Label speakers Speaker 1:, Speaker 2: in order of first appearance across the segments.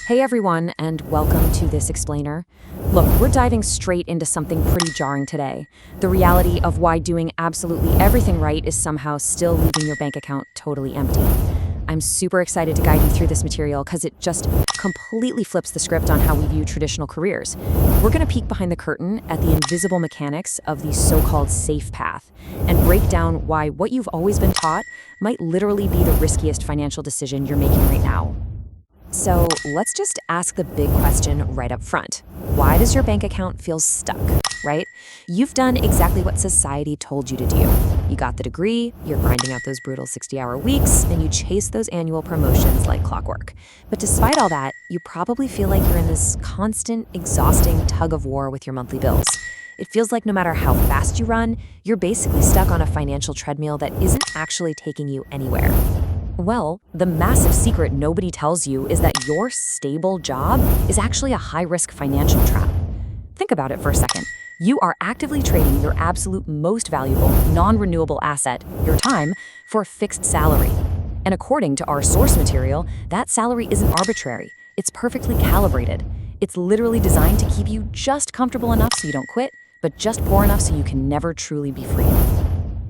Speaker 1: Hey everyone, and welcome to This Explainer. Look, we're diving straight into something pretty jarring today. The reality of why doing absolutely everything right is somehow still leaving your bank account totally empty. I'm super excited to guide you through this material because it just completely flips the script on how we view traditional careers. We're going to peek behind the curtain at the invisible mechanics of the so-called safe path and break down why what you've always been taught might literally be the riskiest financial decision you're making right now. So let's just ask the big question right up front. Why does your bank account feel stuck, right? You've done exactly what society told you to do. You got the degree, you're grinding out those brutal 60-hour weeks, and you chase those annual promotions like clockwork. But despite all that, you probably feel like you're in this constant, exhausting tug of war with your monthly bills. It feels like no matter how fast you run, you're basically stuck on a financial treadmill that isn't actually taking you anywhere. Well, the massive secret nobody tells you is that your stable job is actually a high-risk financial trap. Think about it for a second. You are actively trading your absolute most valuable, non-renewable asset, your time, for a fixed salary. And according to our source material, that salary isn't arbitrary. It's perfectly calibrated. It's literally designed to keep you just comfortable enough so you don't quit, but just poor enough so you can never truly be free.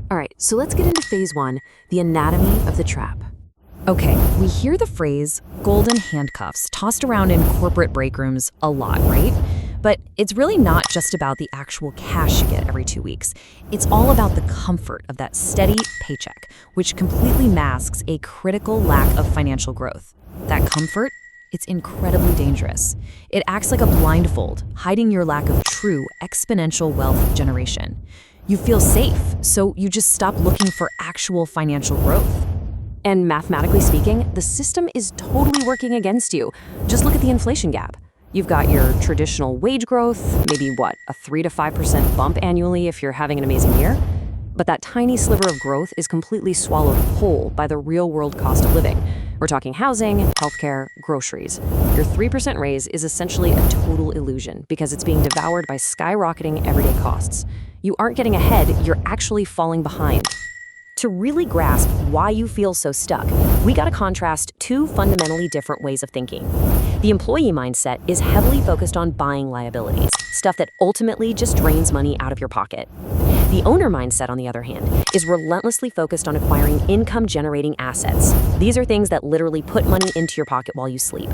Speaker 1: All right, so let's get into phase one, the anatomy of the trap. Okay, we hear the phrase golden handcuffs tossed around in corporate break rooms a lot, right? But it's really not just about the actual cash you get every 2 weeks. It's all about the comfort of that steady paycheck, which completely masks a critical lack of financial growth. That comfort, it's incredibly dangerous. It acts like a blindfold, hiding your lack of true exponential wealth generation. You feel safe, so you just stop looking for actual financial growth. And mathematically speaking, the system is totally working against you. Just look at the inflation gap. You've got your traditional wage growth, maybe a 3 to 5% bump annually if you're having an amazing year. But that tiny sliver of growth is completely swallowed whole by the real-world cost of living. We're talking housing, healthcare, groceries. Your 3% raise is essentially a total illusion because it's being devoured by skyrocketing everyday costs. You aren't getting ahead, you're actually falling behind. To really grasp why you feel so stuck, we gotta contrast two fundamentally different ways of thinking. The employee mindset is heavily focused on buying liabilities, stuff that ultimately just drains money out of your pocket. The owner mindset, on the other hand, is relentlessly focused on acquiring income-generating assets. These are things that literally put money into your pocket while you sleep.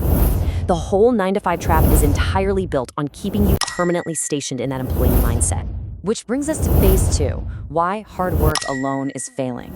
Speaker 1: The whole 9-to-5 trap is entirely built on keeping you permanently stationed in that employee mindset. Which brings us to phase two, why hard work alone is failing.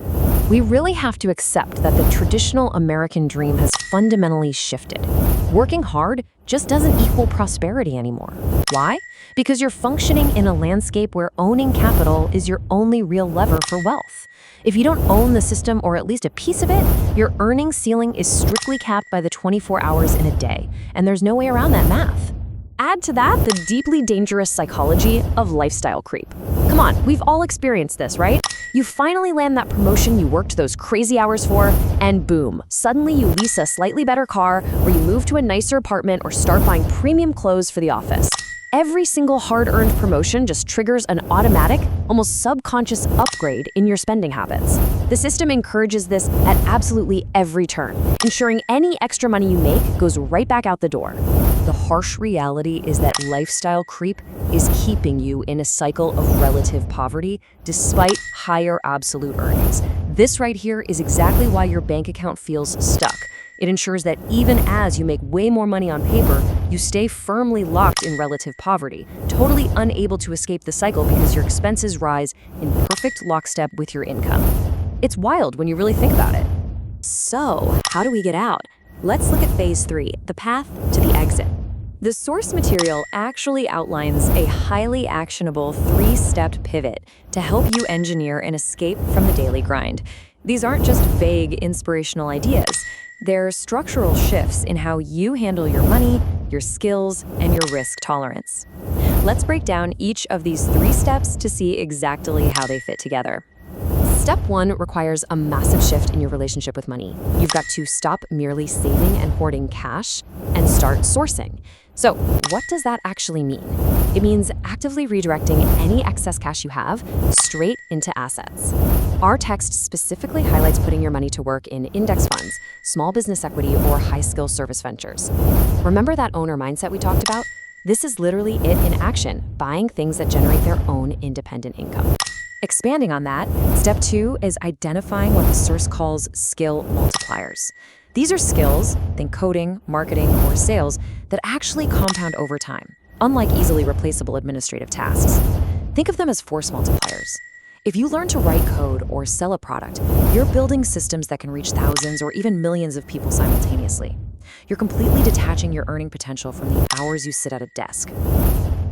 Speaker 1: We really have to accept that the traditional American dream has fundamentally shifted. Working hard just doesn't equal prosperity anymore. Why? Because you're functioning in a landscape where owning capital is your only real lever for wealth. If you don't own the system or at least a piece of it, your earning ceiling is strictly capped by the 24 hours in a day, and there's no way around that math. Add to that the deeply dangerous psychology of lifestyle creep. Come on, we've all experienced this, right? You finally land that promotion you worked those crazy hours for, and boom, suddenly you lease a slightly better car, or you move to a nicer apartment, or start buying premium clothes for the office. Every single hard-earned promotion just triggers an automatic, almost subconscious upgrade in your spending habits. The system encourages this at absolutely every turn, ensuring any extra money you make goes right back out the door. The harsh reality is that lifestyle creep is keeping you in a cycle of relative poverty despite higher absolute earnings. This right here is exactly why your bank account feels stuck. It ensures that even as you make way more money on paper, you stay firmly locked in relative poverty, totally unable to escape the cycle because your expenses rise in perfect lockstep with your income. It's wild when you really think about it. So, how do we get out? Let's look at phase three, the path to the exit. The source material actually outlines a highly actionable 3-step pivot to help you engineer an escape from the daily grind. These aren't just vague inspirational ideas. They're structural shifts in how you handle your money, your skills, and your risk tolerance. Let's break down each of these 3 steps to see exactly how they fit together. Step 1 requires a massive shift in your relationship with money. You've got to stop merely saving and hoarding cash and start sourcing. So, what does that actually mean? It means actively redirecting any excess cash you have straight into assets. Our text specifically highlights putting your money to work in index funds, small business equity, or high-skill service ventures. Remember that owner mindset we talked about? This is literally it in action, buying things that generate their own independent income. Expanding on that, step 2 is identifying what the source calls skill multipliers. These are skills, think coding, marketing, or sales, that actually compound over time, unlike easily replaceable administrative tasks. Think of them as force multipliers. If you learn to write code or sell a product, you're building systems that can reach thousands or even millions of people simultaneously. You're completely detaching your earning potential from the hours you sit at a desk.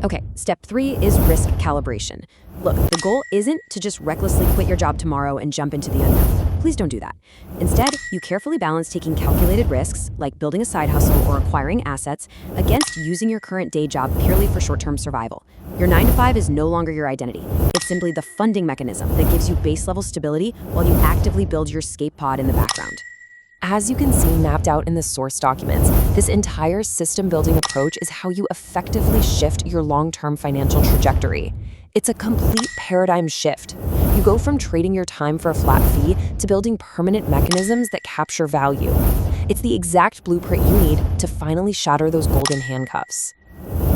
Speaker 1: Okay, step 3 is risk calibration. Look, the goal isn't to just recklessly quit your job tomorrow and jump into the unknown. Please don't do that. Instead, you carefully balance taking calculated risks, like building a side hustle or acquiring assets, against using your current day job purely for short-term survival. Your 9-to-5 is no longer your identity. It's simply the funding mechanism that gives you base-level stability while you actively build your escape pod in the background. As you can see mapped out in the source documents, this entire system-building approach is how you effectively shift your long-term financial trajectory. It's a complete paradigm shift. You go from trading your time for a flat fee to building permanent mechanisms that capture value. It's the exact blueprint you need to finally shatter those golden handcuffs.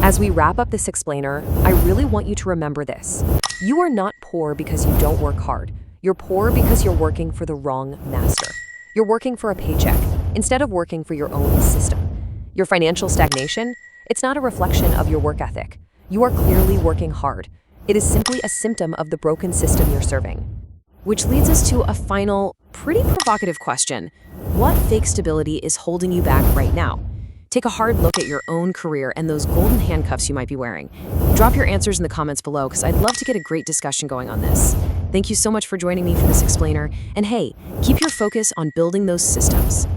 Speaker 1: As we wrap up this explainer, I really want you to remember this. You are not poor because you don't work hard. You're poor because you're working for the wrong master. You're working for a paycheck instead of working for your own system. Your financial stagnation, it's not a reflection of your work ethic. You are clearly working hard. It is simply a symptom of the broken system you're serving. Which leads us to a final, pretty provocative question. What fake stability is holding you back right now? Take a hard look at your own career and those golden handcuffs you might be wearing. Drop your answers in the comments below because I'd love to get a great discussion going on this. Thank you so much for joining me for this explainer. And hey, keep your focus on building those systems.